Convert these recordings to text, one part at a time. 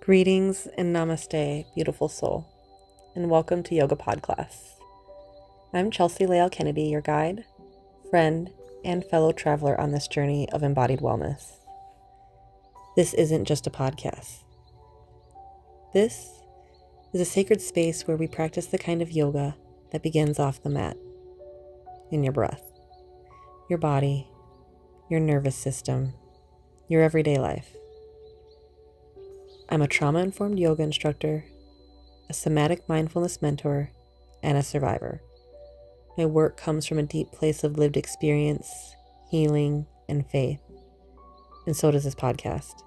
Greetings and namaste, beautiful soul, and welcome to Yoga PodClass. I'm Chelsea Leal Kennedy, your guide, friend, and fellow traveler on this journey of embodied wellness. This isn't just a podcast. This is a sacred space where we practice the kind of yoga that begins off the mat, in your breath, your body, your nervous system, your everyday life. I'm a trauma-informed yoga instructor, a somatic mindfulness mentor, and a survivor. My work comes from a deep place of lived experience, healing, and faith. And so does this podcast.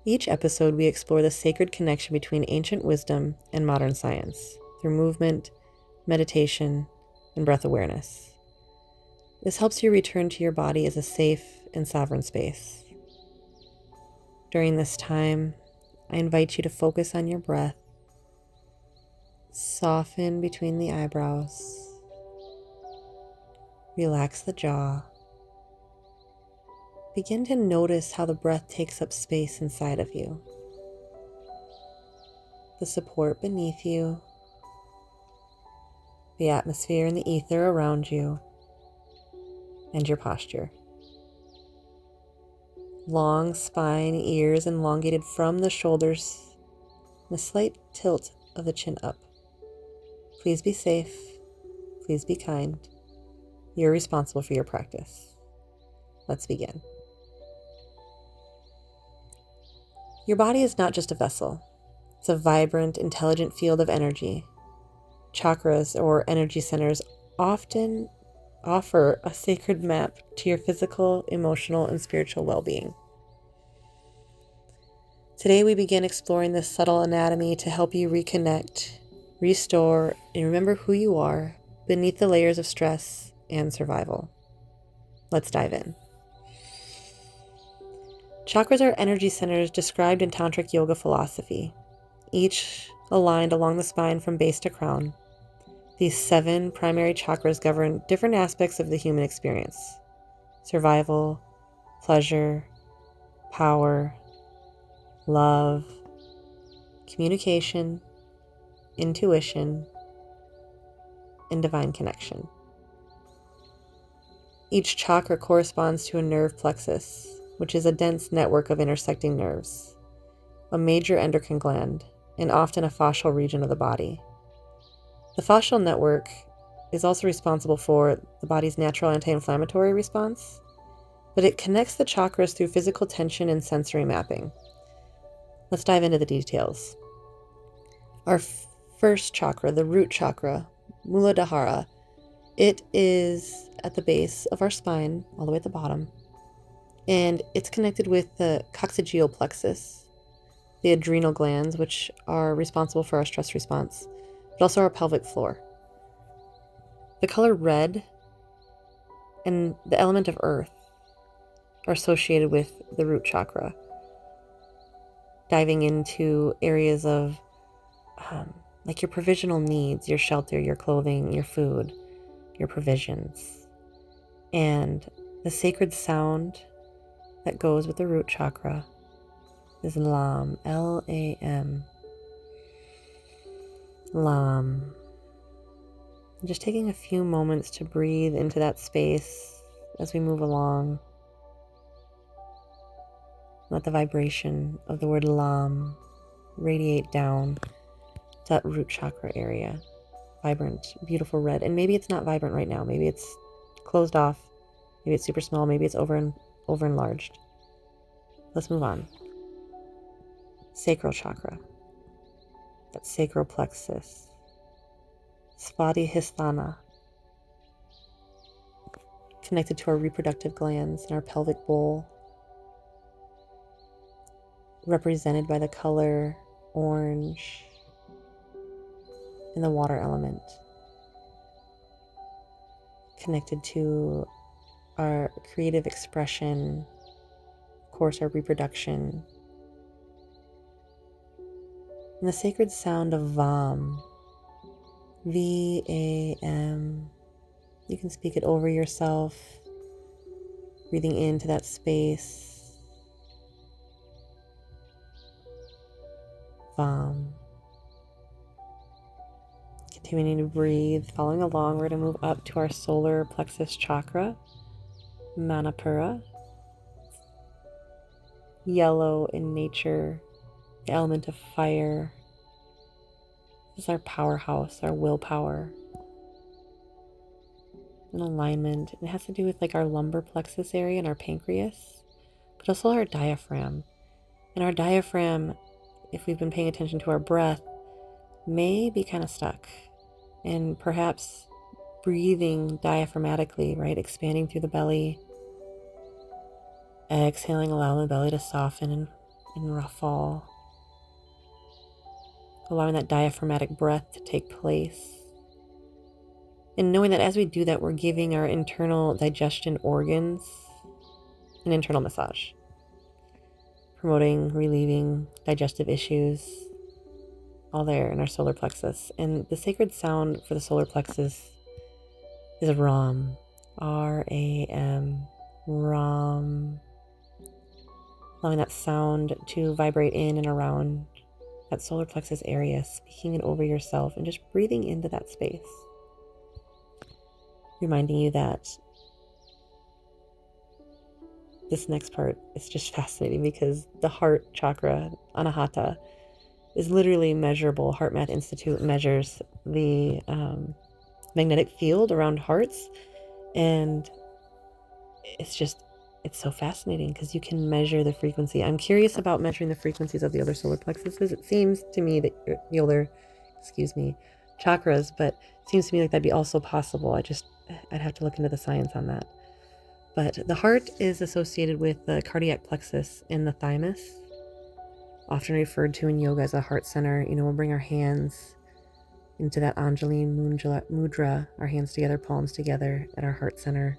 Each episode, we explore the sacred connection between ancient wisdom and modern science through movement, meditation, and breath awareness. This helps you return to your body as a safe and sovereign space. During this time, I invite you to focus on your breath. Soften between the eyebrows. Relax the jaw. Begin to notice how the breath takes up space inside of you. The support beneath you. The atmosphere and the ether around you. And your posture. Long spine, ears elongated from the shoulders, and a slight tilt of the chin up. Please be safe. Please be kind. You're responsible for your practice. Let's begin. Your body is not just a vessel. It's a vibrant, intelligent field of energy. Chakras, or energy centers, often offer a sacred map to your physical, emotional, and spiritual well-being. Today we begin exploring this subtle anatomy to help you reconnect, restore, and remember who you are beneath the layers of stress and survival. Let's dive in. Chakras are energy centers described in tantric yoga philosophy, each aligned along the spine from base to crown. These 7 primary chakras govern different aspects of the human experience: survival, pleasure, power, love, communication, intuition, and divine connection. Each chakra corresponds to a nerve plexus, which is a dense network of intersecting nerves, a major endocrine gland, and often a fascial region of the body. The fascial network is also responsible for the body's natural anti-inflammatory response, but it connects the chakras through physical tension and sensory mapping. Let's dive into the details. Our first chakra, the root chakra, Muladhara, it is at the base of our spine, all the way at the bottom, and it's connected with the coccygeal plexus, the adrenal glands, which are responsible for our stress response, but also our pelvic floor. The color red and the element of earth are associated with the root chakra, diving into areas of like your provisional needs, your shelter, your clothing, your food, your provisions. And the sacred sound that goes with the root chakra is Lam, L-A-M. Lam. Just taking a few moments to breathe into that space as we move along. Let the vibration of the word Lam radiate down to that root chakra area. Vibrant, beautiful red. And maybe it's not vibrant right now. Maybe it's closed off. Maybe it's super small. Maybe it's over enlarged. Let's move on. Sacral chakra. That sacral plexus. Svadhisthana. Connected to our reproductive glands and our pelvic bowl. Represented by the color orange and the water element. Connected to our creative expression, of course, our reproduction. And the sacred sound of Vam, V-A-M. You can speak it over yourself, breathing into that space. Vam. Continuing to breathe, following along, we're going to move up to our solar plexus chakra, Manipura. Yellow in nature, the element of fire. This is our powerhouse, our willpower. An alignment. It has to do with like our lumbar plexus area and our pancreas, but also our diaphragm. And our diaphragm, if we've been paying attention to our breath, may be kind of stuck. And perhaps breathing diaphragmatically, right? Expanding through the belly. Exhaling, allowing the belly to soften and ruffle. Allowing that diaphragmatic breath to take place. And knowing that as we do that, we're giving our internal digestion organs an internal massage. Promoting, relieving digestive issues, all there in our solar plexus. And the sacred sound for the solar plexus is Ram. R-A-M. Ram. Allowing that sound to vibrate in and around that solar plexus area, speaking it over yourself and just breathing into that space. Reminding you that this next part is just fascinating because the heart chakra, Anahata, is literally measurable. Heart Math Institute measures the magnetic field around hearts, and it's so fascinating because you can measure the frequency. I'm curious about measuring the frequencies of the other solar plexuses. It seems to me that the other, chakras, but it seems to me like that'd be also possible. I'd have to look into the science on that. But the heart is associated with the cardiac plexus in the thymus, often referred to in yoga as a heart center. We'll bring our hands into that Anjali Mudra, our hands together, palms together at our heart center.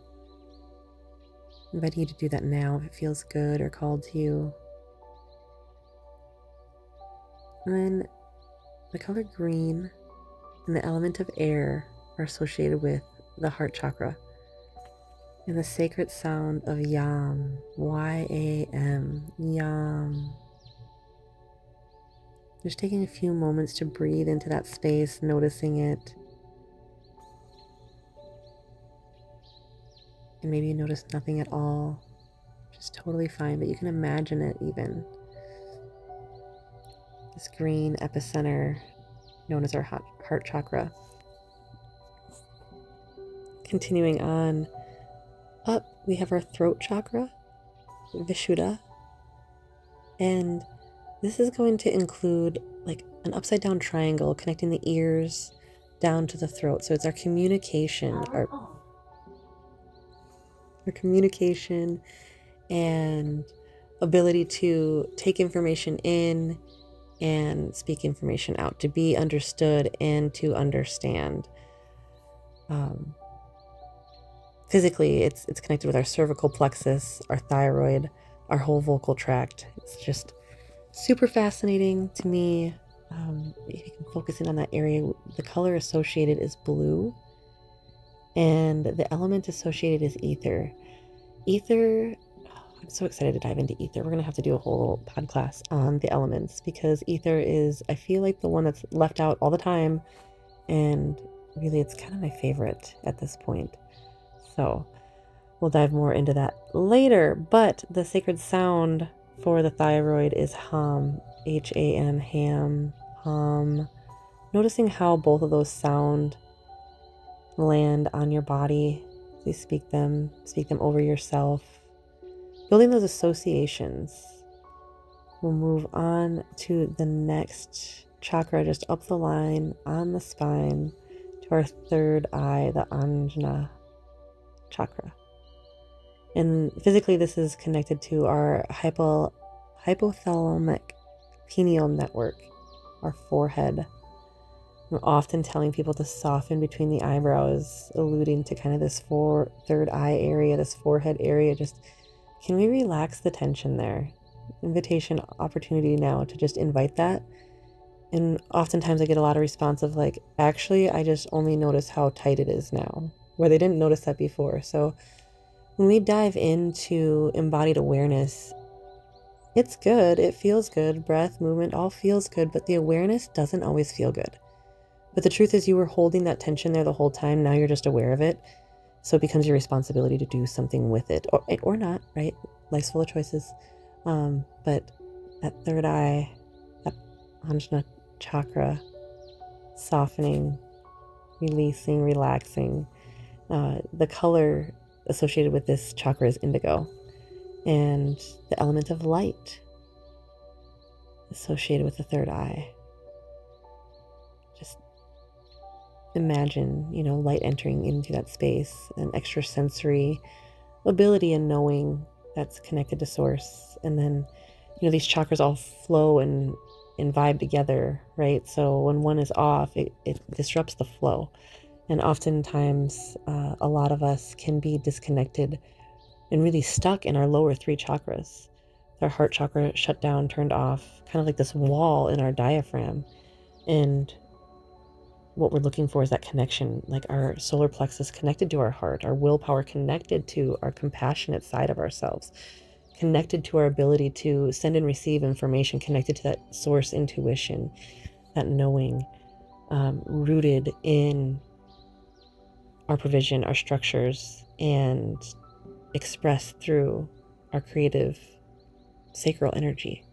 Inviting you to do that now if it feels good or called to you. And then the color green and the element of air are associated with the heart chakra. And the sacred sound of Yam, Y-A-M, Yam. Just taking a few moments to breathe into that space, noticing it. And maybe you notice nothing at all, which is totally fine, but you can imagine it even. This green epicenter known as our heart chakra. Continuing on up, we have our throat chakra, Vishuddha. And this is going to include like an upside down triangle connecting the ears down to the throat. So it's our communication, our communication and ability to take information in and speak information out, to be understood and to understand. Physically, it's connected with our cervical plexus, our thyroid, our whole vocal tract. It's just super fascinating to me. If you can focus in on that area, the color associated is blue, and the element associated is ether. Ether, I'm so excited to dive into ether. We're going to have to do a whole PodClass on the elements because ether is, I feel like, the one that's left out all the time, and really it's kind of my favorite at this point. So we'll dive more into that later, but the sacred sound for the thyroid is Ham, H-A-M, ham, hum. Noticing how both of those sound land on your body. You speak them over yourself. Building those associations. We'll move on to the next chakra, just up the line on the spine to our third eye, the Ajna chakra. And physically, this is connected to our hypothalamic pineal network, our forehead. I'm often telling people to soften between the eyebrows, alluding to kind of this third eye area, this forehead area. Just, can we relax the tension there? Invitation, opportunity now to just invite that. And oftentimes I get a lot of response of like, actually, I just only notice how tight it is now, where they didn't notice that before. So when we dive into embodied awareness, It's good. It feels good. Breath, movement, all feels good, but the awareness doesn't always feel good. But the truth is you were holding that tension there the whole time. Now you're just aware of it. So it becomes your responsibility to do something with it, or not, right? Life's full of choices. But that third eye, that Anjana chakra, softening, releasing, relaxing. The color associated with this chakra is indigo, and the element of light associated with the third eye. Just imagine, light entering into that space, an extrasensory ability and knowing that's connected to source. And then, these chakras all flow and vibe together, right? So when one is off, it disrupts the flow. And oftentimes, a lot of us can be disconnected and really stuck in our lower three chakras. Our heart chakra shut down, turned off, kind of like this wall in our diaphragm. And what we're looking for is that connection, like our solar plexus connected to our heart, our willpower connected to our compassionate side of ourselves, connected to our ability to send and receive information, connected to that source intuition, that knowing, rooted in our provision, our structures, and expressed through our creative sacral energy.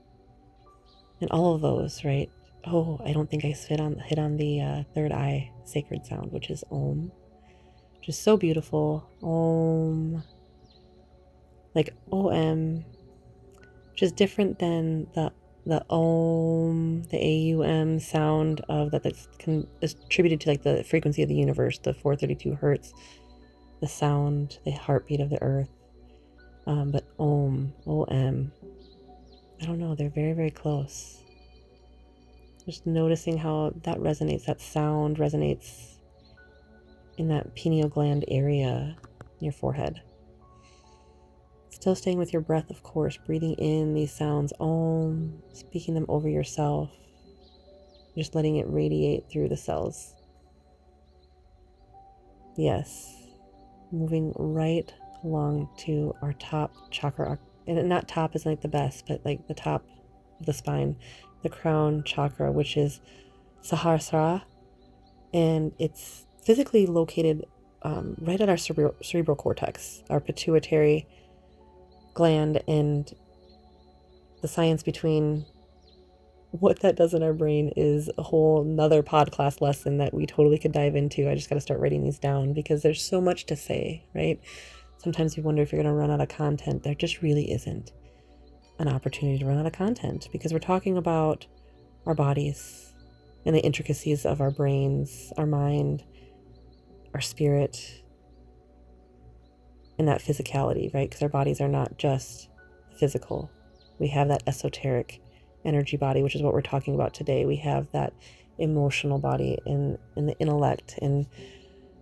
And all of those, right? Oh, I don't think I hit on the third eye sacred sound, which is Om, which is so beautiful. Om, like OM, which is different than the Om, the AUM sound of that's attributed to like the frequency of the universe, the 432 hertz, the sound, the heartbeat of the earth. But Om, OM, I don't know, they're very, very close. Just noticing how that resonates, that sound resonates in that pineal gland area in your forehead. Still staying with your breath, of course, breathing in these sounds, Om, speaking them over yourself, just letting it radiate through the cells. Yes, moving right along to our top chakra, and not top isn't like the best, but like the top of the spine, the crown chakra, which is Sahasrara, and it's physically located right at our cerebral cortex, our pituitary gland. And the science between what that does in our brain is a whole nother PodClass lesson that we totally could dive into. I just got to start writing these down because there's so much to say, right? Sometimes you wonder if you're going to run out of content. There just really isn't an opportunity to run out of content because we're talking about our bodies and the intricacies of our brains, our mind, our spirit, and that physicality, right? Because our bodies are not just physical. We have that esoteric energy body, which is what we're talking about today. We have that emotional body and the intellect. And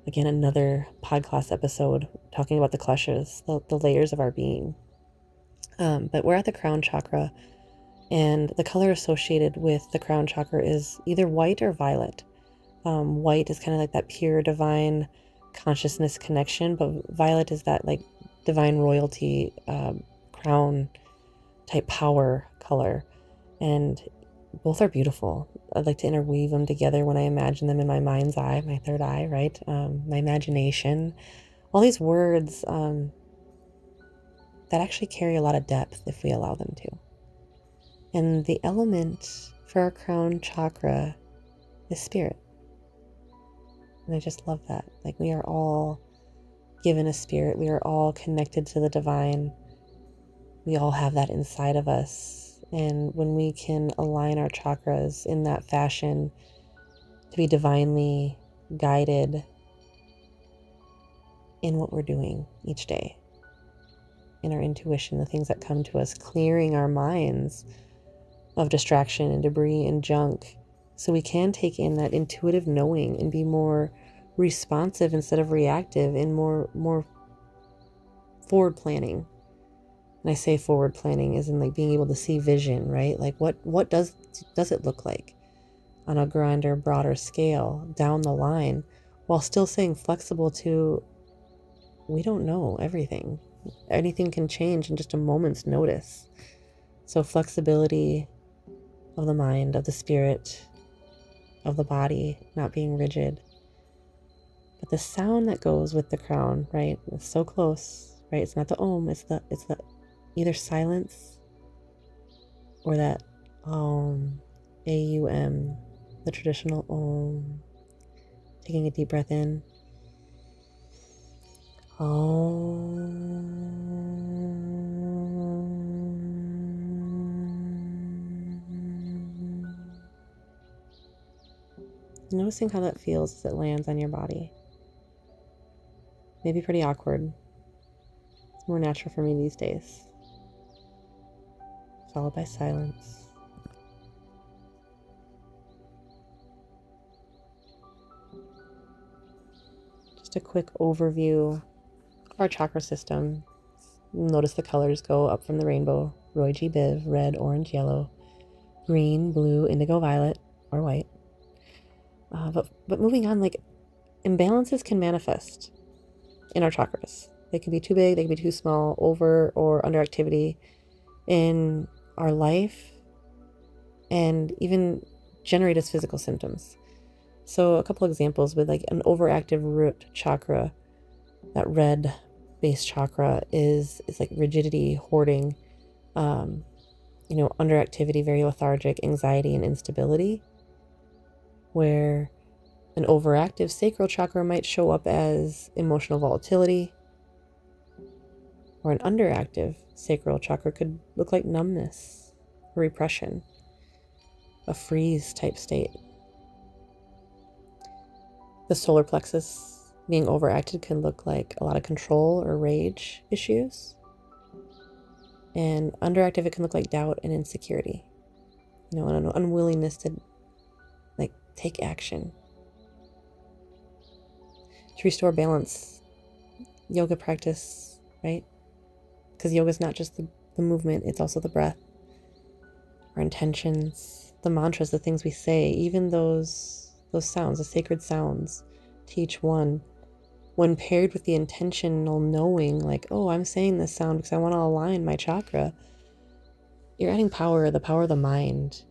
again, another PodClass episode talking about the kleshas, the layers of our being. But we're at the crown chakra, and the color associated with the crown chakra is either white or violet. White is kind of like that pure divine consciousness connection, but violet is that like divine royalty, crown type power color. And both are beautiful. I'd like to interweave them together when I imagine them in my mind's eye, my third eye, right? My imagination, all these words that actually carry a lot of depth if we allow them to. And the element for our crown chakra is spirit. And I just love that. Like, we are all given a spirit. We are all connected to the divine. We all have that inside of us. And when we can align our chakras in that fashion to be divinely guided in what we're doing each day, in our intuition, the things that come to us, clearing our minds of distraction and debris and junk, so we can take in that intuitive knowing and be more responsive instead of reactive, and more forward planning. And I say forward planning as in like being able to see vision, right? Like what does it look like on a grander, broader scale down the line, while still staying flexible to, we don't know everything. Anything can change in just a moment's notice. So flexibility of the mind, of the spirit, of the body, not being rigid. But the sound that goes with the crown, right? It's so close, right? It's not the om, it's the either silence or that AUM, the traditional om. Taking a deep breath in. Noticing how that feels as it lands on your body. Maybe pretty awkward. It's more natural for me these days. Followed by silence. Just a quick overview of our chakra system. Notice the colors go up from the rainbow. Roy G. Biv, red, orange, yellow, green, blue, indigo, violet, or white. But moving on, like, imbalances can manifest in our chakras. They can be too big, they can be too small, over or under activity in our life, and even generate as physical symptoms. So a couple examples with like an overactive root chakra, that red base chakra is like rigidity, hoarding, under activity, very lethargic, anxiety and instability, where an overactive sacral chakra might show up as emotional volatility, or an underactive sacral chakra could look like numbness or repression, a freeze type state. The solar plexus being overactive can look like a lot of control or rage issues. And underactive, it can look like doubt and insecurity, and an unwillingness to like take action. To restore balance, yoga practice, right? Because yoga is not just the movement, it's also the breath, our intentions, the mantras, the things we say, even those sounds, the sacred sounds to each one, when paired with the intentional knowing, like, oh, I'm saying this sound because I want to align my chakra, you're adding power, the power of the mind,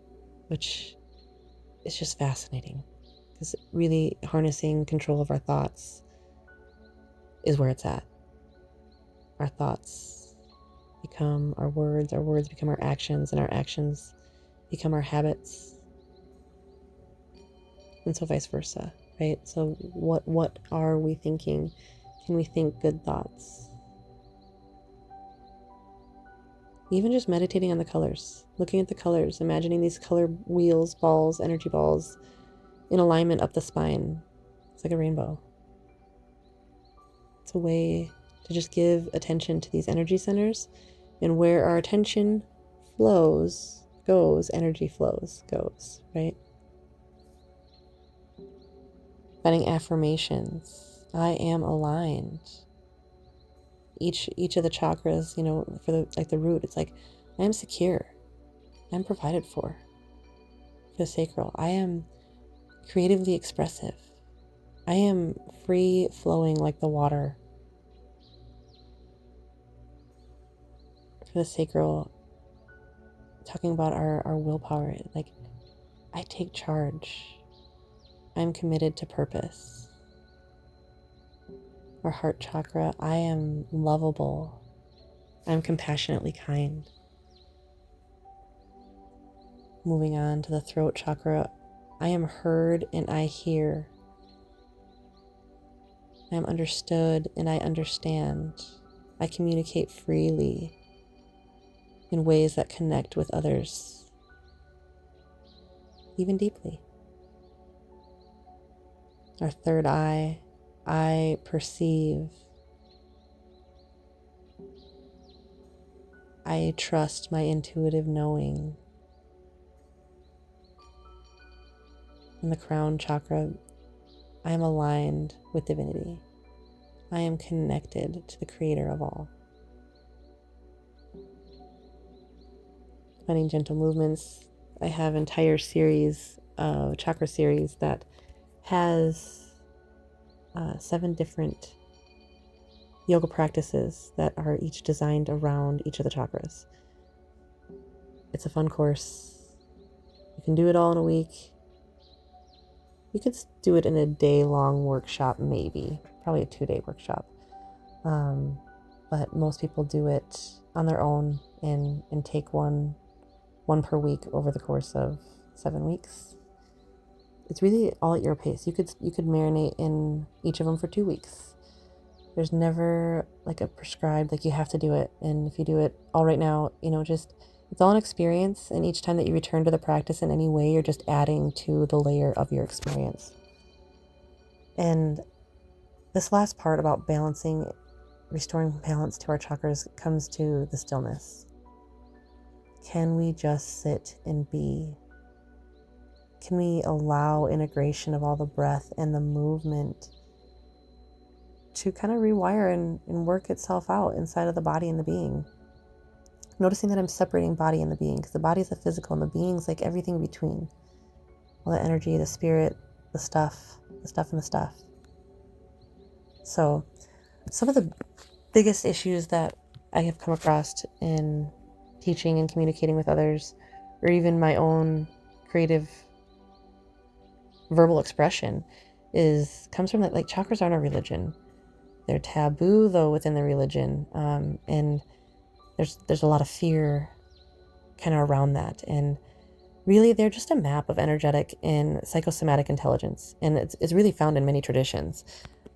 which is just fascinating, because really harnessing control of our thoughts is where it's at. Our thoughts become our words become our actions, and our actions become our habits, and so vice versa, right? So what are we thinking? Can we think good thoughts? Even just meditating on the colors, looking at the colors, imagining these color wheels, balls, energy balls in alignment up the spine. It's like a rainbow. It's a way to just give attention to these energy centers, and where our attention flows, goes, energy flows, goes, right? Finding affirmations. I am aligned. Each of the chakras, for the root, it's like, I am secure. I'm provided for. For the sacral, I am creatively expressive. I am free flowing like the water. For the sacral, talking about our willpower, like, I take charge. I'm committed to purpose. Our heart chakra, I am lovable. I'm compassionately kind. Moving on to the throat chakra, I am heard and I hear. I am understood and I understand. I communicate freely in ways that connect with others, even deeply. Our third eye, I perceive. I trust my intuitive knowing. In the crown chakra, I am aligned with divinity. I am connected to the creator of all. Finding gentle movements. I have an entire series of chakra series that has 7 different yoga practices that are each designed around each of the chakras. It's a fun course. You can do it all in a week. You could do it in a day-long workshop, maybe. Probably a 2-day workshop. But most people do it on their own and take one per week over the course of 7 weeks. It's really all at your pace. You could marinate in each of them for 2 weeks. There's never like a prescribed, like you have to do it. And if you do it all right now, just it's all an experience. And each time that you return to the practice in any way, you're just adding to the layer of your experience. And this last part about balancing, restoring balance to our chakras comes to the stillness. Can we just sit and be? Can we allow integration of all the breath and the movement to kind of rewire and work itself out inside of the body and the being? Noticing that I'm separating body and the being, because the body is the physical and the being's like everything between. All the energy, the spirit, the stuff and the stuff. So some of the biggest issues that I have come across in teaching and communicating with others, or even my own creative verbal expression, comes from that, like, chakras aren't a religion. They're taboo, though, within the religion, and there's a lot of fear kind of around that. And really, they're just a map of energetic and psychosomatic intelligence, and it's really found in many traditions,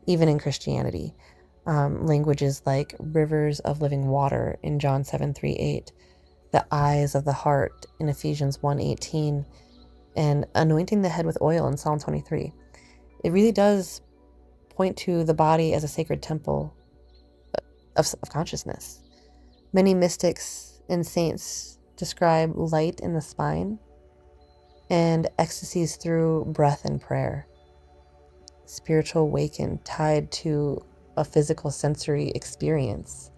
even in Christianity. Languages like rivers of living water in John 7:3-8, the eyes of the heart in Ephesians 1:18, and anointing the head with oil in Psalm 23. It really does point to the body as a sacred temple of consciousness. Many mystics and saints describe light in the spine and ecstasies through breath and prayer. Spiritual awaken tied to a physical sensory experience.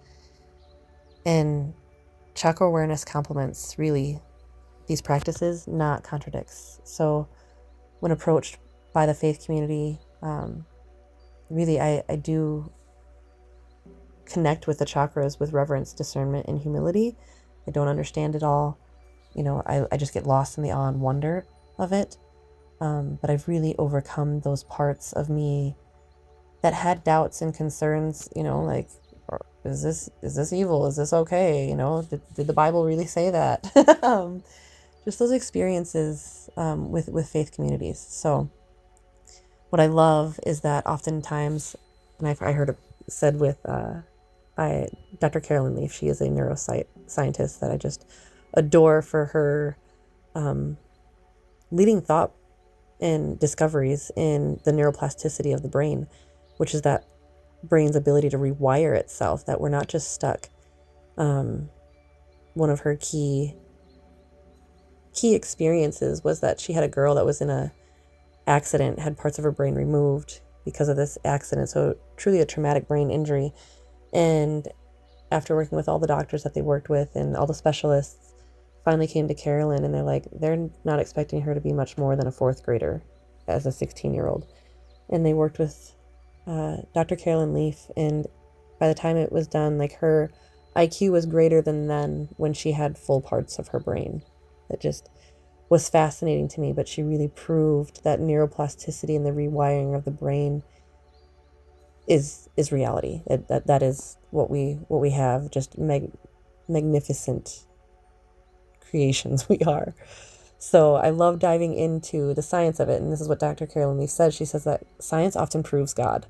And chakra awareness complements really these practices, not contradicts. So when approached by the faith community, really I do connect with the chakras with reverence, discernment, and humility. I don't understand it all. I just get lost in the awe and wonder of it. But I've really overcome those parts of me that had doubts and concerns, like, is this evil? Is this okay? Did the Bible really say that? Just those experiences with faith communities. So what I love is that oftentimes, and I heard it said by Dr. Carolyn Leaf. She is a neuroscientist that I just adore for her leading thought and discoveries in the neuroplasticity of the brain, which is that brain's ability to rewire itself, that we're not just stuck. One of her key experiences was that she had a girl that was in a accident, had parts of her brain removed because of this accident. So truly a traumatic brain injury. And after working with all the doctors that they worked with and all the specialists, finally came to Carolyn, and they're not expecting her to be much more than a 4th grader as a 16-year-old. And they worked with Dr. Carolyn Leaf, and by the time it was done, like, her IQ was greater than then when she had full parts of her brain. That just was fascinating to me, but she really proved that neuroplasticity and the rewiring of the brain is reality. That is what we have, just magnificent creations we are. So I love diving into the science of it, and this is what Dr. Carolyn Leaf says. She says that science often proves God,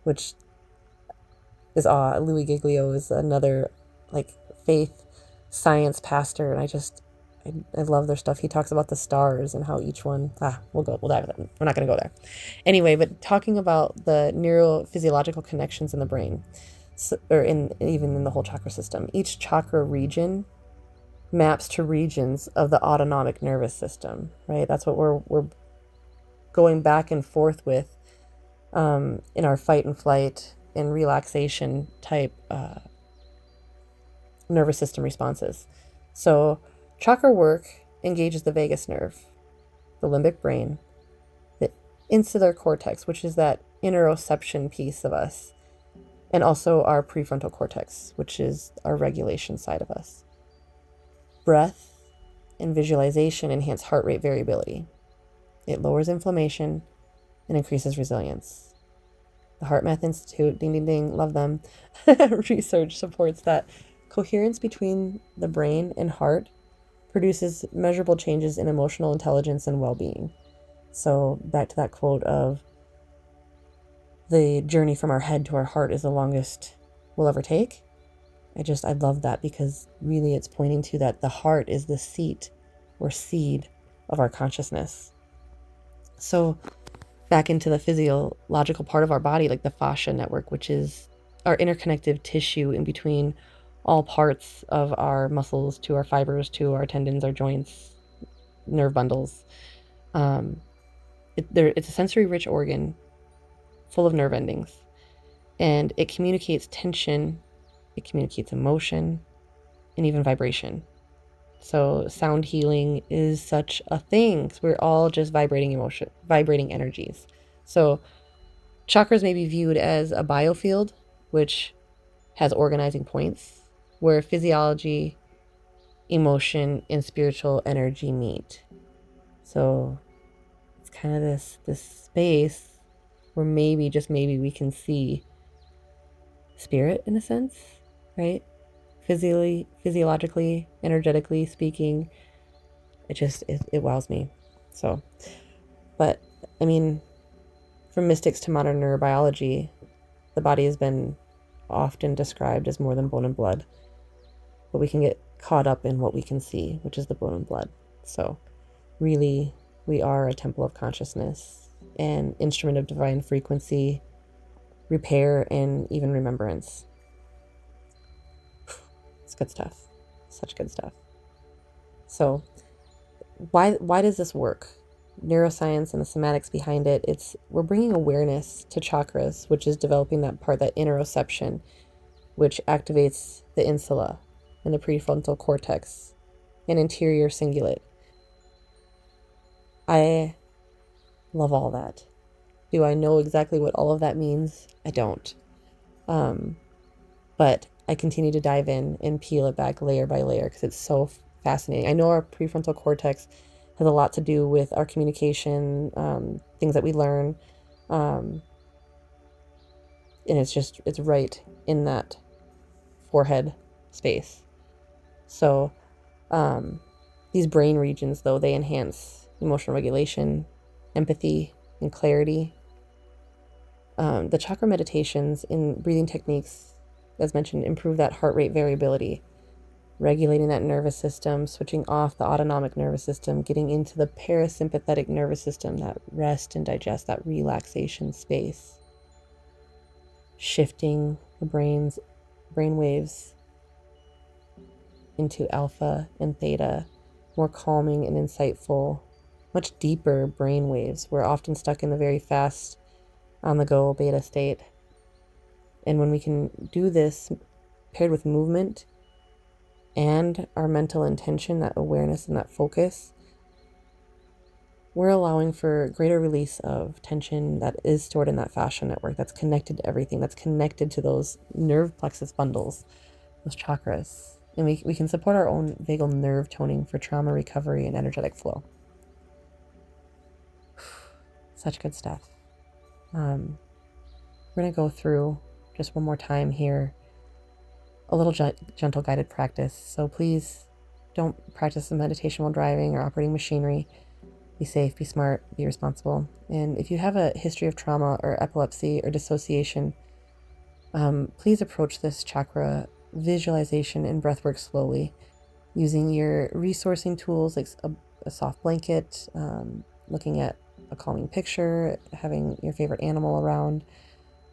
which is awe. Louis Giglio is another, like, faith science pastor, and I love their stuff. He talks about the stars and how each one, we'll dive in. We're not going to go there. Anyway, but talking about the neurophysiological connections in the brain, or even in the whole chakra system, each chakra region maps to regions of the autonomic nervous system, right? That's what we're going back and forth with in our fight and flight and relaxation type nervous system responses. So chakra work engages the vagus nerve, the limbic brain, the insular cortex, which is that interoception piece of us, and also our prefrontal cortex, which is our regulation side of us. Breath and visualization enhance heart rate variability. It lowers inflammation and increases resilience. The Heart Math Institute, ding, ding, ding, love them, research supports that coherence between the brain and heart produces measurable changes in emotional intelligence and well-being. So back to that quote of the journey from our head to our heart is the longest we'll ever take. I love that, because really it's pointing to that the heart is the seat or seed of our consciousness. So back into the physiological part of our body, like the fascia network, which is our interconnective tissue in between all parts of our muscles, to our fibers, to our tendons, our joints, nerve bundles. It's a sensory-rich organ full of nerve endings, and it communicates tension, it communicates emotion, and even vibration. So sound healing is such a thing, because we're all just vibrating energies. So chakras may be viewed as a biofield, which has organizing points, where physiology, emotion, and spiritual energy meet. So it's kind of this space where maybe, just maybe, we can see spirit in a sense, right? Physiologically, energetically speaking, it wows me. So, but I mean, from mystics to modern neurobiology, the body has been often described as more than bone and blood, but we can get caught up in what we can see, which is the bone and blood. So really, we are a temple of consciousness, an instrument of divine frequency, repair, and even remembrance. It's good stuff. Such good stuff. So why does this work? Neuroscience and the somatics behind it, we're bringing awareness to chakras, which is developing that part, that interoception, which activates the insula and the prefrontal cortex and interior cingulate. I love all that. Do I know exactly what all of that means? I don't. But I continue to dive in and peel it back layer by layer, because it's so fascinating. I know our prefrontal cortex has a lot to do with our communication, things that we learn. And it's right in that forehead space. So these brain regions, though, they enhance emotional regulation, empathy, and clarity. The chakra meditations and breathing techniques, as mentioned, improve that heart rate variability, regulating that nervous system, switching off the autonomic nervous system, getting into the parasympathetic nervous system, that rest and digest, that relaxation space, shifting the brain waves into alpha and theta, more calming and insightful, much deeper brain waves. We're often stuck in the very fast, on the go beta state. And when we can do this paired with movement and our mental intention, that awareness and that focus, we're allowing for greater release of tension that is stored in that fascia network, that's connected to everything, that's connected to those nerve plexus bundles, those chakras. And we can support our own vagal nerve toning for trauma recovery and energetic flow. Such good stuff. We're going to go through just one more time here a little gentle guided practice. So please don't practice the meditation while driving or operating machinery. Be safe, be smart, be responsible. And if you have a history of trauma or epilepsy or dissociation, please approach this chakra visualization and breathwork slowly, using your resourcing tools like a soft blanket, looking at a calming picture, having your favorite animal around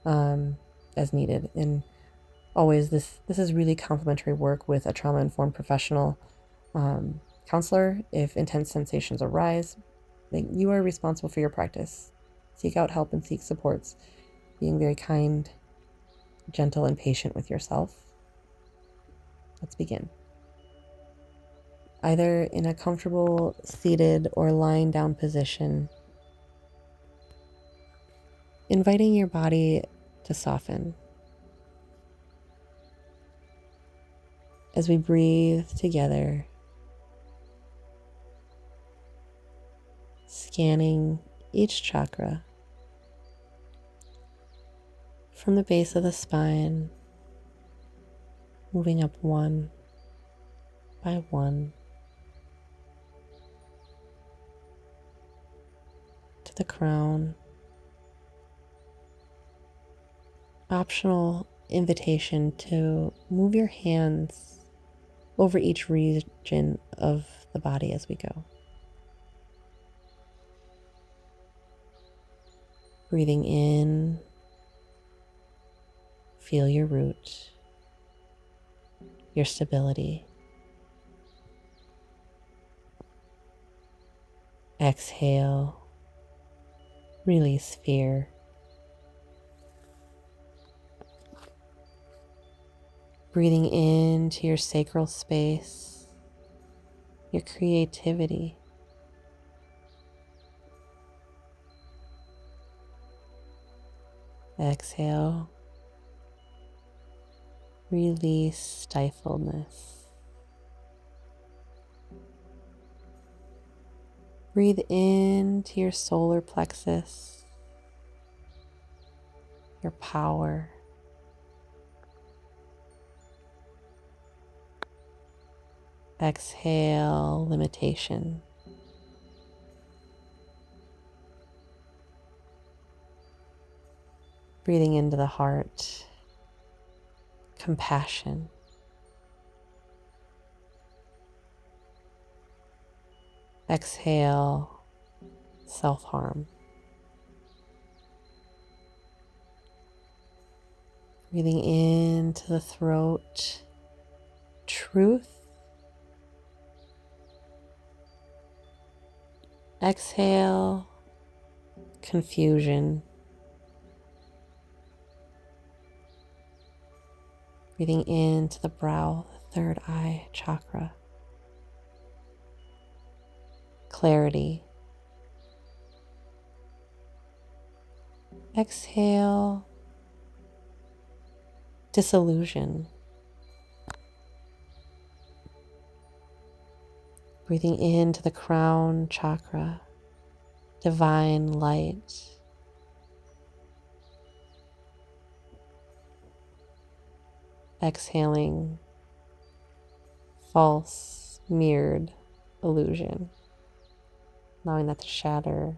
as needed. And always, this is really complementary work with a trauma-informed professional counselor. If intense sensations arise, you are responsible for your practice. Seek out help and seek supports, being very kind, gentle, and patient with yourself. Let's begin. Either in a comfortable seated or lying down position, inviting your body to soften. As we breathe together, scanning each chakra from the base of the spine, moving up one by one to the crown. Optional invitation to move your hands over each region of the body as we go. Breathing in, feel your root, your stability. Exhale, release fear. Breathing into your sacral space, your creativity. Exhale, release stifledness. Breathe into your solar plexus, your power. Exhale, limitation. Breathing into the heart, compassion. Exhale, self-harm. Breathing into the throat, truth. Exhale, confusion. Breathing into the brow, the third eye chakra. Clarity. Exhale, disillusion. Breathing into the crown chakra, divine light. Exhaling, false, mirrored illusion. Allowing that to shatter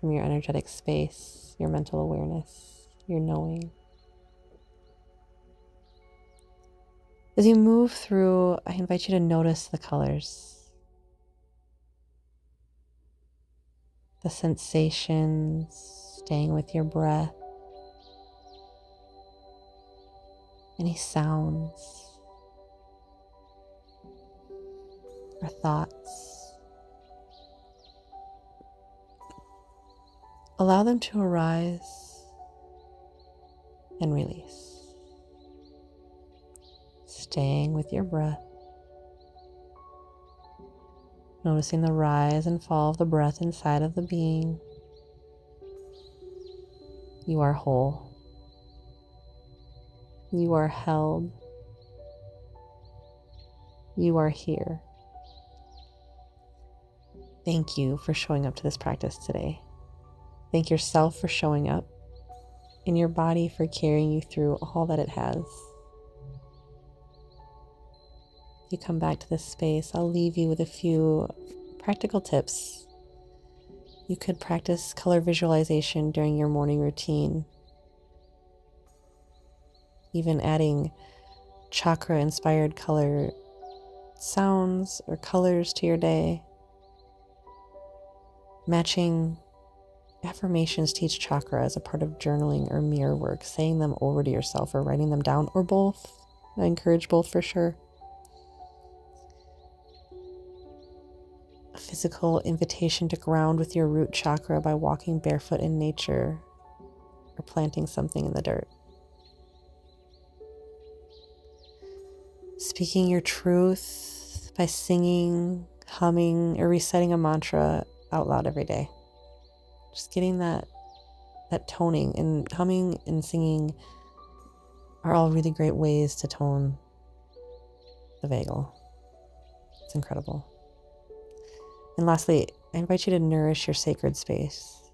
from your energetic space, your mental awareness, your knowing. As you move through, I invite you to notice the colors. The sensations, staying with your breath, any sounds or thoughts. Allow them to arise and release. Staying with your breath, noticing the rise and fall of the breath inside of the being. You are whole. You are held. You are here. Thank you for showing up to this practice today. Thank yourself for showing up, and your body for carrying you through all that it has. You come back to this space, I'll leave you with a few practical tips. You could practice color visualization during your morning routine, even adding chakra-inspired color sounds or colors to your day. Matching affirmations to each chakra as a part of journaling or mirror work, saying them over to yourself or writing them down, or both. I encourage both for sure. A physical invitation to ground with your root chakra by walking barefoot in nature or planting something in the dirt. Speaking your truth by singing, humming, or reciting a mantra out loud every day. Just getting that toning, and humming and singing are all really great ways to tone the vagal. It's incredible. And lastly, I invite you to nourish your sacred space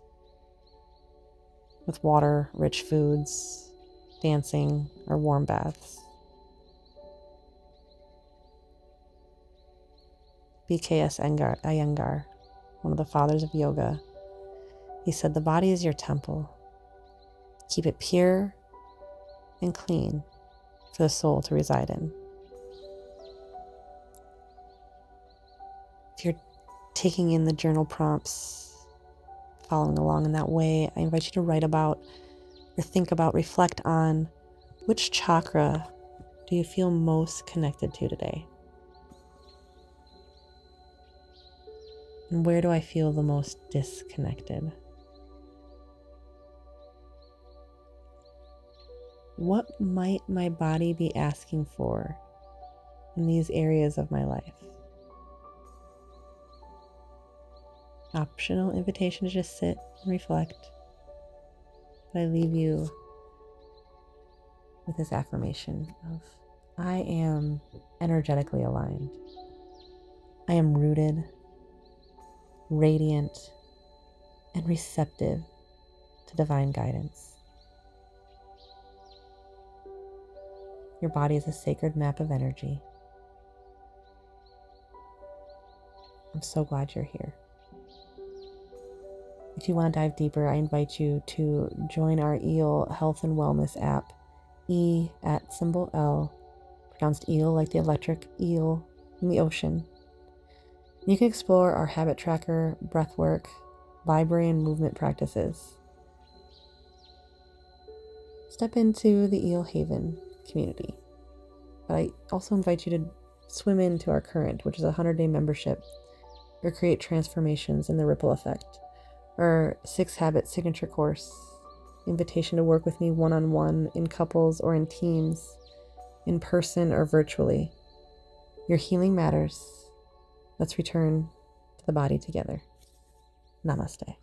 with water, rich foods, dancing, or warm baths. BKS Iyengar, one of the fathers of yoga, he said, "The body is your temple. Keep it pure and clean for the soul to reside in." If you're taking in the journal prompts, following along in that way, I invite you to write about or think about, reflect on, which chakra do you feel most connected to today? And where do I feel the most disconnected? What might my body be asking for in these areas of my life? Optional invitation to just sit and reflect. But I leave you with this affirmation of, I am energetically aligned. I am rooted, radiant, and receptive to divine guidance. Your body is a sacred map of energy. I'm so glad you're here. If you want to dive deeper, I invite you to join our EEL Health and Wellness app. E at symbol L, pronounced eel like the electric eel in the ocean. You can explore our habit tracker, breathwork, library, and movement practices. Step into the Eel Haven community. But I also invite you to swim into our current, which is a 100-day membership, or create transformations in the ripple effect, or 6 Habit signature course, invitation to work with me one-on-one, in couples or in teams, in person or virtually. Your healing matters. Let's return to the body together. Namaste.